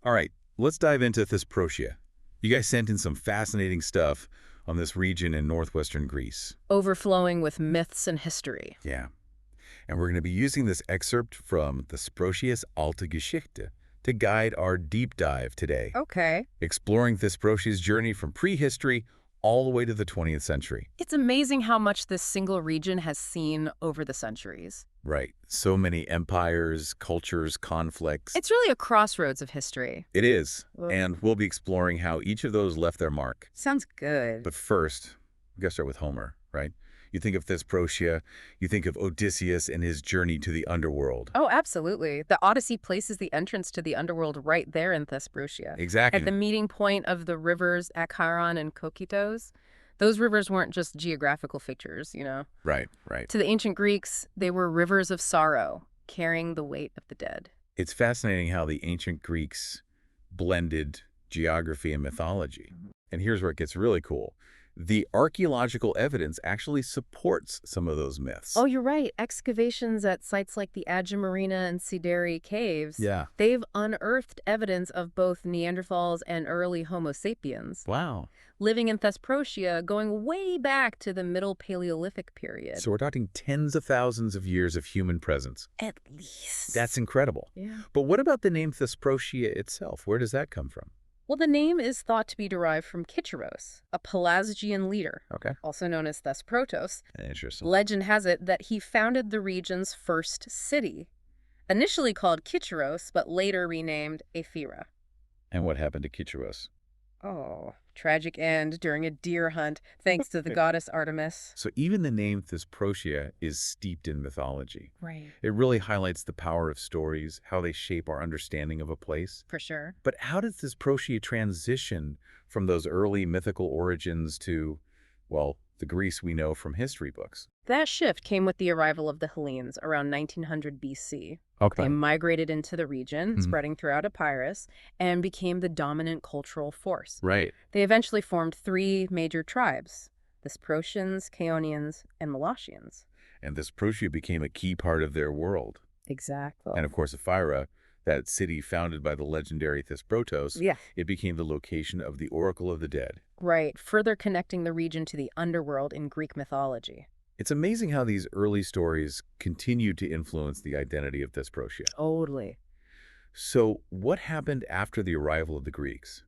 All right, let's dive into Thesprotia. You guys sent in some fascinating stuff on this region in northwestern Greece. Overflowing with myths and history. Yeah, and we're going to be using this excerpt from Thesprotia's Alte Geschichte to guide our deep dive today, Okay. exploring Thesprotia's journey from prehistory all the way to the 20th century. It's amazing how much this single region has seen over the centuries. Right, so many empires, cultures, conflicts. It's really a crossroads of history. It is, Ugh. and we'll be exploring how each of those left their mark. Sounds good. But first, we gotta start with Homer, right? You think of Thesprotia, you think of Odysseus and his journey to the underworld. Oh, absolutely. The Odyssey places the entrance to the underworld right there in Thesprotia. Exactly. At the meeting point of the rivers Acheron and Kokitos. Those rivers weren't just geographical features, you know. Right, right. To the ancient Greeks, they were rivers of sorrow, carrying the weight of the dead. It's fascinating how the ancient Greeks blended geography and mythology. And here's where it gets really cool. The archaeological evidence actually supports some of those myths. Oh, you're right. Excavations at sites like the Adjamarina and Sideri caves, Yeah. they've unearthed evidence of both Neanderthals and early Homo sapiens, Wow. living in Thesprotia going way back to the Middle Paleolithic period. So we're talking tens of thousands of years of human presence. At least. That's incredible. Yeah. But what about the name Thesprotia itself? Where does that come from? Well, the name is thought to be derived from Kicheros, a Pelasgian leader, Okay. also known as Thesprotos. Interesting. Legend has it that he founded the region's first city, initially called Kicheros, but later renamed Ephyra. And what happened to Kicheros? Oh, tragic end during a deer hunt, thanks to the goddess Artemis. So even the name Thesprotia is steeped in mythology. Right. It really highlights the power of stories, how they shape our understanding of a place. For sure. But how does Thesprotia transition from those early mythical origins to, well, the Greece we know from history books? That shift came with the arrival of the Hellenes around 1900 BC. Okay. They migrated into the region, Mhm. spreading throughout Epirus, and became the dominant cultural force. Right. They eventually formed three major tribes: the Thesprotians, Chaonians, and Molossians. And Thesprotia became a key part of their world. Exactly. And of course, Ephyra, that city founded by the legendary Thesprotos, Yeah, it became the location of the Oracle of the Dead. right. Further connecting the region to the underworld in Greek mythology. It's amazing how these early stories continue to influence the identity of Thesprotia. Totally. So what happened after the arrival of the Greeks?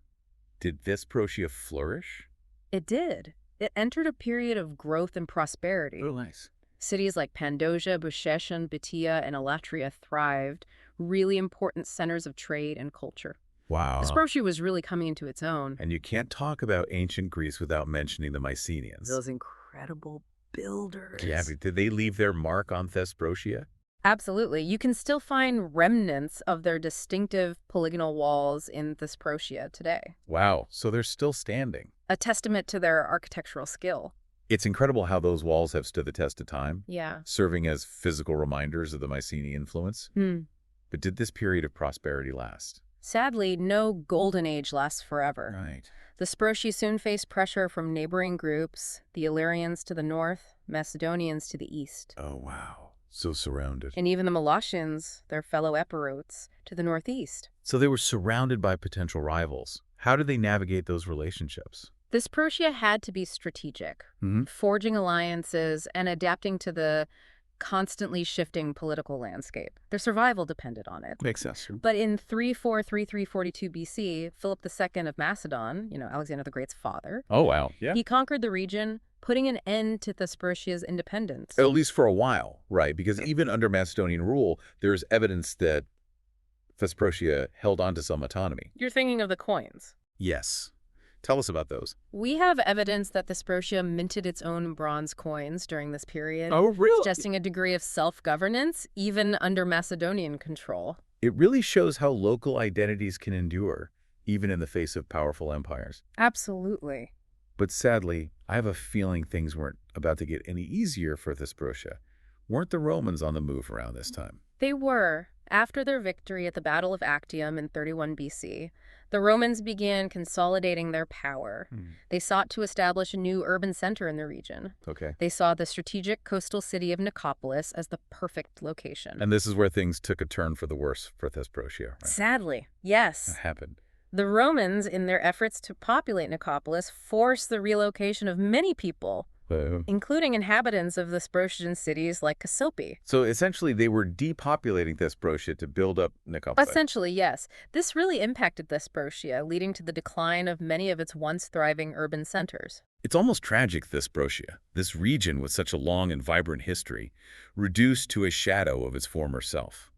Did Thesprotia flourish? It did. It entered a period of growth and prosperity. Oh, nice. Cities like Pandosia, Busheshan, Batia, and Elatria thrived, really important centers of trade and culture. Wow. Thesprotia was really coming into its own. And you can't talk about ancient Greece without mentioning the Mycenaeans. Those incredible builders. Yeah, but did they leave their mark on Thesprotia? Absolutely. You can still find remnants of their distinctive polygonal walls in Thesprotia today, Wow, so they're still standing. a testament to their architectural skill. It's incredible how those walls have stood the test of time, Yeah. serving as physical reminders of the Mycenaean influence. But did this period of prosperity last? Sadly, no golden age lasts forever. Right. The Thesprotia soon faced pressure from neighboring groups, the Illyrians to the north, Macedonians to the east, Oh, wow. So surrounded. and even the Molossians, their fellow Epirotes, to the northeast. So they were surrounded by potential rivals. How did they navigate those relationships? Thesprotia had to be strategic, forging alliances and adapting to the constantly shifting political landscape. Their survival depended on it. Makes sense. But in 343-342 BC, Philip II of Macedon, Alexander the Great's father, Oh, wow. Yeah. he conquered the region, putting an end to Thesprotia's independence. At least for a while, right? Because even under Macedonian rule, there's evidence that Thesprotia held on to some autonomy. You're thinking of the coins. Yes. Tell us about those. We have evidence that Thesprotia minted its own bronze coins during this period, really? suggesting a degree of self-governance, even under Macedonian control. It really shows how local identities can endure, even in the face of powerful empires. Absolutely. But sadly, I have a feeling things weren't about to get any easier for Thesprotia. Weren't the Romans on the move around this time? They were. After their victory at the Battle of Actium in 31 BC, the Romans began consolidating their power. They sought to establish a new urban center in the region. Okay. They saw the strategic coastal city of Nicopolis as the perfect location. And this is where things took a turn for the worse for Thesprotia, right? Sadly, yes. What happened? The Romans, in their efforts to populate Nicopolis, forced the relocation of many people, including inhabitants of the Thesprotian cities like Cassiope. So essentially, they were depopulating Thesprotia to build up Nicopolis. Essentially, yes. This really impacted Thesprotia, leading to the decline of many of its once thriving urban centers. It's almost tragic, Thesprotia, this region with such a long and vibrant history, reduced to a shadow of its former self.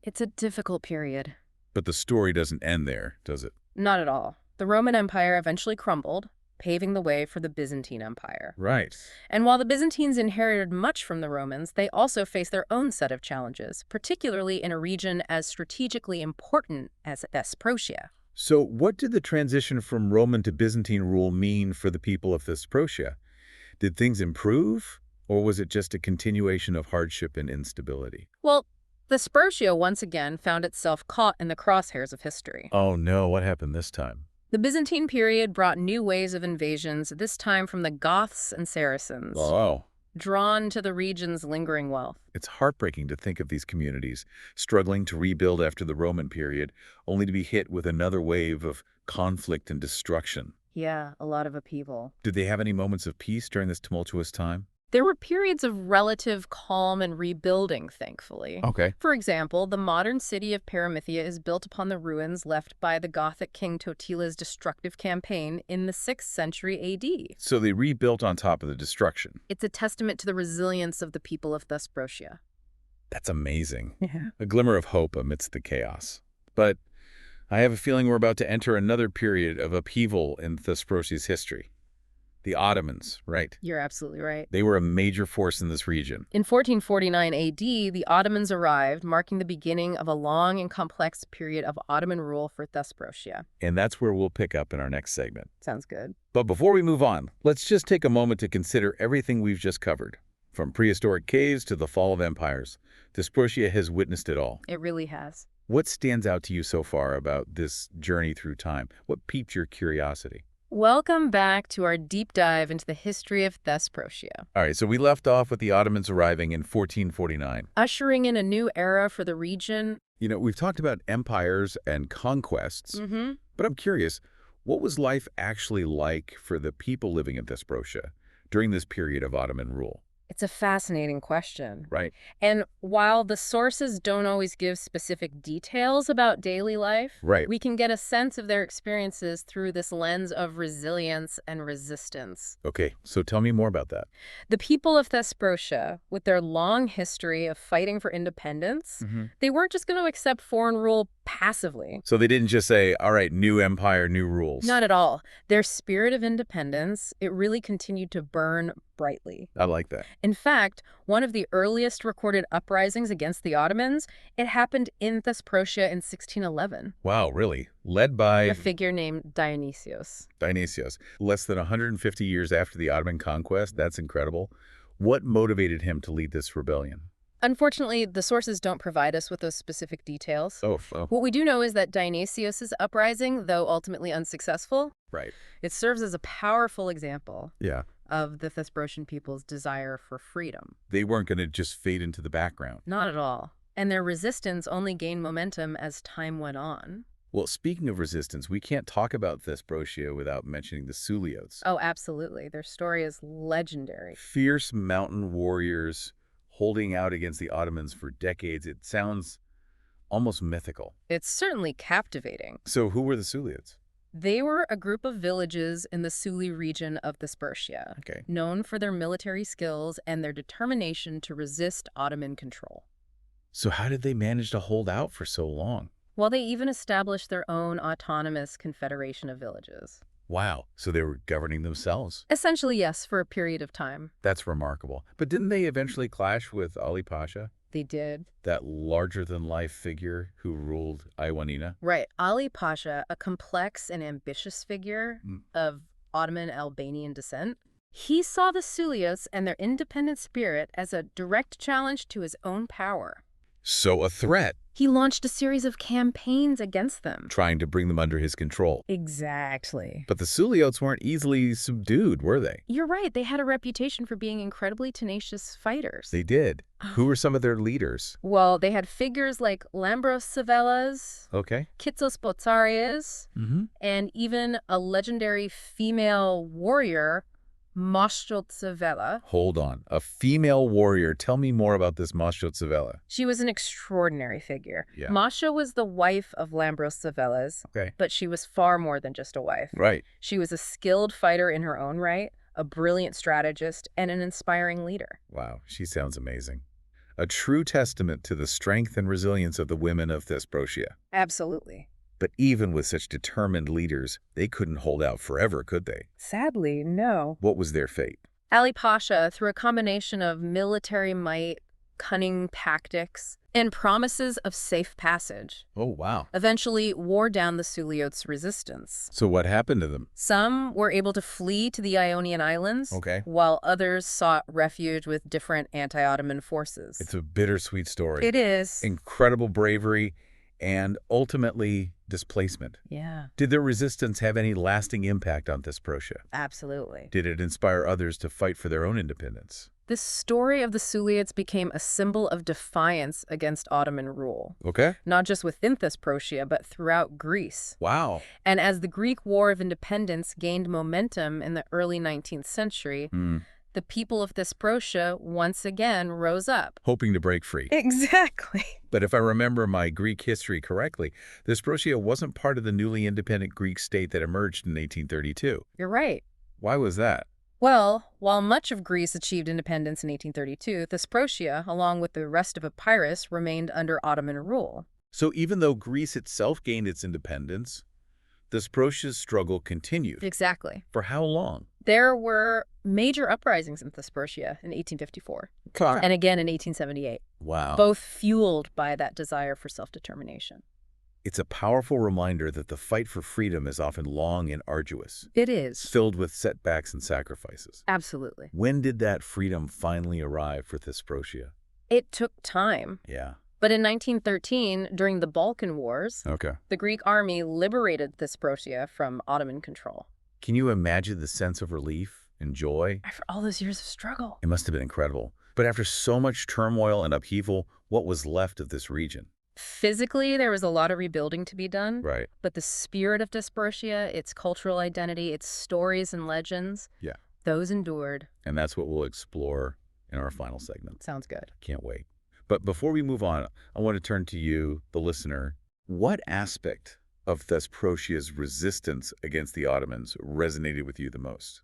It's a difficult period. But the story doesn't end there, does it? Not at all. The Roman Empire eventually crumbled, paving the way for the Byzantine Empire. Right. And while the Byzantines inherited much from the Romans, they also faced their own set of challenges, particularly in a region as strategically important as Thesprotia. So what did the transition from Roman to Byzantine rule mean for the people of Thesprotia? Did things improve, or was it just a continuation of hardship and instability? Well, Thesprotia once again found itself caught in the crosshairs of history. Oh no, what happened this time? The Byzantine period brought new waves of invasions, this time from the Goths and Saracens, Oh. drawn to the region's lingering wealth. It's heartbreaking to think of these communities struggling to rebuild after the Roman period, only to be hit with another wave of conflict and destruction. Yeah, a lot of upheaval. Did they have any moments of peace during this tumultuous time? There were periods of relative calm and rebuilding, thankfully. Okay. For example, the modern city of Paramythia is built upon the ruins left by the Gothic king Totila's destructive campaign in the 6th century AD. So they rebuilt on top of the destruction. It's a testament to the resilience of the people of Thesprotia. That's amazing. Yeah. A glimmer of hope amidst the chaos. But I have a feeling we're about to enter another period of upheaval in Thesprotia's history. The Ottomans, right? You're absolutely right. They were a major force in this region. In 1449 AD, the Ottomans arrived, marking the beginning of a long and complex period of Ottoman rule for Thesprotia. And that's where we'll pick up in our next segment. Sounds good. But before we move on, let's just take a moment to consider everything we've just covered. From prehistoric caves to the fall of empires, Thesprotia has witnessed it all. It really has. What stands out to you so far about this journey through time? What piqued your curiosity? Welcome back to our deep dive into the history of Thesprotia. All right, so we left off with the Ottomans arriving in 1449. Ushering in a new era for the region. You know, we've talked about empires and conquests, but I'm curious, what was life actually like for the people living in Thesprotia during this period of Ottoman rule? It's a fascinating question. Right. And while the sources don't always give specific details about daily life, Right. we can get a sense of their experiences through this lens of resilience and resistance. Okay, so tell me more about that. The people of Thesprotia, with their long history of fighting for independence, they weren't just going to accept foreign rule passively. So they didn't just say, all right, new empire, new rules. Not at all. Their spirit of independence, it really continued to burn brightly. I like that. In fact, one of the earliest recorded uprisings against the Ottomans, it happened in Thesprotia in 1611. Wow, really? Led by A figure named Dionysios. Dionysios. Less than 150 years after the Ottoman conquest? That's incredible. What motivated him to lead this rebellion? Unfortunately, the sources don't provide us with those specific details. Oh. What we do know is that Dionysios' uprising, though ultimately unsuccessful, Right. it serves as a powerful example Yeah. of the Thesprotian people's desire for freedom. They weren't going to just fade into the background. Not at all. And their resistance only gained momentum as time went on. Well, speaking of resistance, we can't talk about Thesprotia without mentioning the Suliots. Oh, absolutely. Their story is legendary. Fierce mountain warriors holding out against the Ottomans for decades. It sounds almost mythical. It's certainly captivating. So who were the Suliots? They were a group of villages in the Suli region of Thesprotia, Okay. known for their military skills and their determination to resist Ottoman control. So how did they manage to hold out for so long? Well, they even established their own autonomous confederation of villages. Wow. So they were governing themselves. Essentially, yes, for a period of time. That's remarkable. But didn't they eventually clash with Ali Pasha, They did. that larger-than-life figure who ruled Ioannina? Right. Ali Pasha, a complex and ambitious figure of Ottoman Albanian descent, he saw the Suliots and their independent spirit as a direct challenge to his own power. So a threat, He launched a series of campaigns against them. trying to bring them under his control. Exactly. But the Suliotes weren't easily subdued, were they? You're right. They had a reputation for being incredibly tenacious fighters. They did. Who were some of their leaders? Well, they had figures like Lambros Savellas, Okay. Kitsos Botsarias, and even a legendary female warrior, Moshchotsevela. Hold on. A female warrior. Tell me more about this Moshchotsevela. She was an extraordinary figure. Yeah. Masha was the wife of Lambros Savellas, Okay. but she was far more than just a wife. Right. She was a skilled fighter in her own right, a brilliant strategist, and an inspiring leader. Wow. She sounds amazing. A true testament to the strength and resilience of the women of Thesprotia. Absolutely. But even with such determined leaders, they couldn't hold out forever, could they? Sadly, no. What was their fate? Ali Pasha, through a combination of military might, cunning tactics, and promises of safe passage, Oh, wow. eventually wore down the Suliotes' resistance. So what happened to them? Some were able to flee to the Ionian Islands, Okay. while others sought refuge with different anti-Ottoman forces. It's a bittersweet story. It is. Incredible bravery and ultimately displacement. Yeah, Did their resistance have any lasting impact on Thesprotia? absolutely. Did it inspire others to fight for their own independence? This story of the Suliotes became a symbol of defiance against Ottoman rule, Okay. not just within Thesprotia, but throughout Greece. Wow. And as the Greek War of Independence gained momentum in the early 19th century, the people of Thesprotia once again rose up. Hoping to break free. Exactly. But if I remember my Greek history correctly, Thesprotia wasn't part of the newly independent Greek state that emerged in 1832. You're right. Why was that? Well, while much of Greece achieved independence in 1832, Thesprotia, along with the rest of Epirus, remained under Ottoman rule. So even though Greece itself gained its independence, Thesprotia's struggle continued. Exactly. For how long? There were major uprisings in Thesprotia in 1854 and again in 1878, Wow. both fueled by that desire for self-determination. It's a powerful reminder that the fight for freedom is often long and arduous, It is. filled with setbacks and sacrifices. Absolutely. When did that freedom finally arrive for Thesprotia? It took time. Yeah. But in 1913, during the Balkan Wars, Okay. the Greek army liberated Thesprotia from Ottoman control. Can you imagine the sense of relief and joy? After all those years of struggle. It must have been incredible. But after so much turmoil and upheaval, what was left of this region? Physically, there was a lot of rebuilding to be done. Right. But the spirit of Thesprotia, its cultural identity, its stories and legends, Yeah. those endured. And that's what we'll explore in our final segment. Sounds good. Can't wait. But before we move on, I want to turn to you, the listener. What aspect of Thesprotia's resistance against the Ottomans resonated with you the most?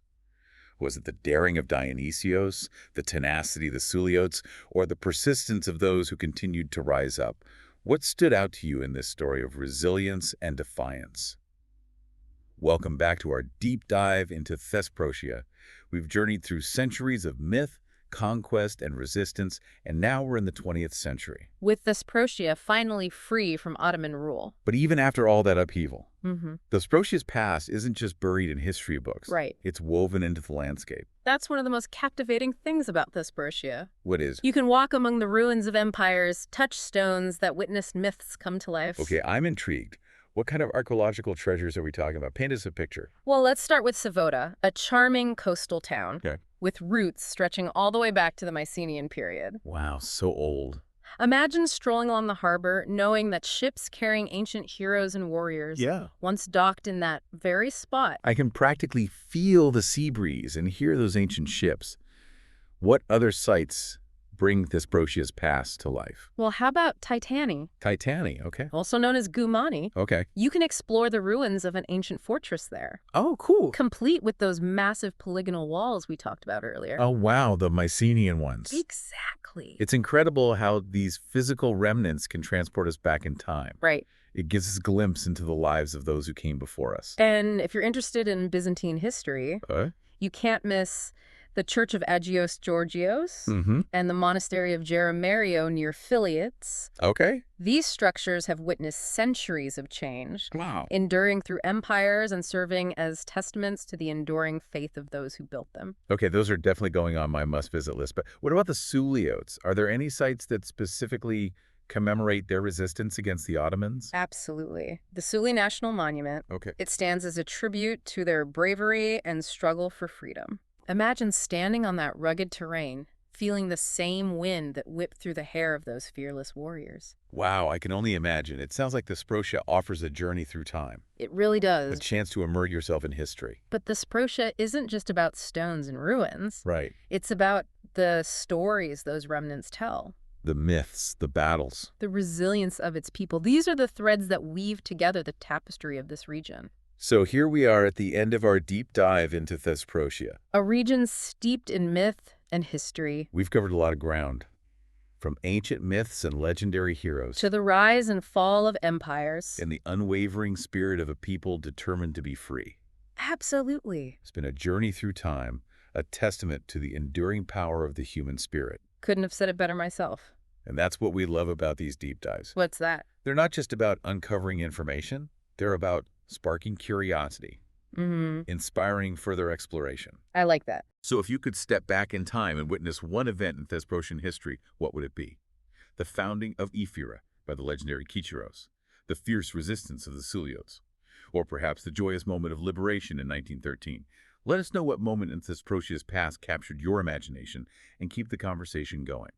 Was it the daring of Dionysios, the tenacity of the Suliotes, or the persistence of those who continued to rise up? What stood out to you in this story of resilience and defiance? Welcome back to our deep dive into Thesprotia. We've journeyed through centuries of myth, conquest, and resistance, and now we're in the 20th century. With Thesprotia finally free from Ottoman rule. But even after all that upheaval, Mm-hmm. Thesprotia's past isn't just buried in history books. Right. It's woven into the landscape. That's one of the most captivating things about Thesprotia. What is? You can walk among the ruins of empires, touch stones that witnessed myths come to life. Okay, I'm intrigued. What kind of archaeological treasures are we talking about? Paint us a picture. Well, let's start with Savota, a charming coastal town Okay. with roots stretching all the way back to the Mycenaean period. Wow, so old. Imagine strolling along the harbor, knowing that ships carrying ancient heroes and warriors once docked in that very spot. I can practically feel the sea breeze and hear those ancient ships. What other sites bring Thesprotia's past to life? Well, how about Titani, Titani, okay. also known as Gumani? Okay. You can explore the ruins of an ancient fortress there, Oh, cool. complete with those massive polygonal walls we talked about earlier. Oh, wow, the Mycenaean ones. Exactly. It's incredible how these physical remnants can transport us back in time. Right. It gives us a glimpse into the lives of those who came before us. And if you're interested in Byzantine history, you can't miss the Church of Agios Georgios and the Monastery of Geromerio near Philiates. Okay. These structures have witnessed centuries of change, Wow. enduring through empires and serving as testaments to the enduring faith of those who built them. Okay, those are definitely going on my must-visit list. But what about the Suliotes? Are there any sites that specifically commemorate their resistance against the Ottomans? Absolutely. The Suli National Monument, Okay. it stands as a tribute to their bravery and struggle for freedom. Imagine standing on that rugged terrain, feeling the same wind that whipped through the hair of those fearless warriors. Wow, I can only imagine. It sounds like Thesprotia offers a journey through time, It really a does. chance to immerse yourself in history. But Thesprotia isn't just about stones and ruins. Right. It's about the stories those remnants tell, The myths, the battles. the resilience of its people. These are the threads that weave together the tapestry of this region. So here we are at the end of our deep dive into Thesprotia. A region steeped in myth and history, We've covered a lot of ground, from ancient myths and legendary heroes to the rise and fall of empires. and the unwavering spirit of a people determined to be free. Absolutely. It's been a journey through time, a testament to the enduring power of the human spirit. Couldn't have said it better myself. And that's what we love about these deep dives. What's that? They're not just about uncovering information, they're about sparking curiosity, inspiring further exploration. I like that. So if you could step back in time and witness one event in Thesprotian history, what would it be? The founding of Ephyra by the legendary Kycheros, the fierce resistance of the Suliots, or perhaps the joyous moment of liberation in 1913. Let us know what moment in Thesprotia's past captured your imagination and keep the conversation going.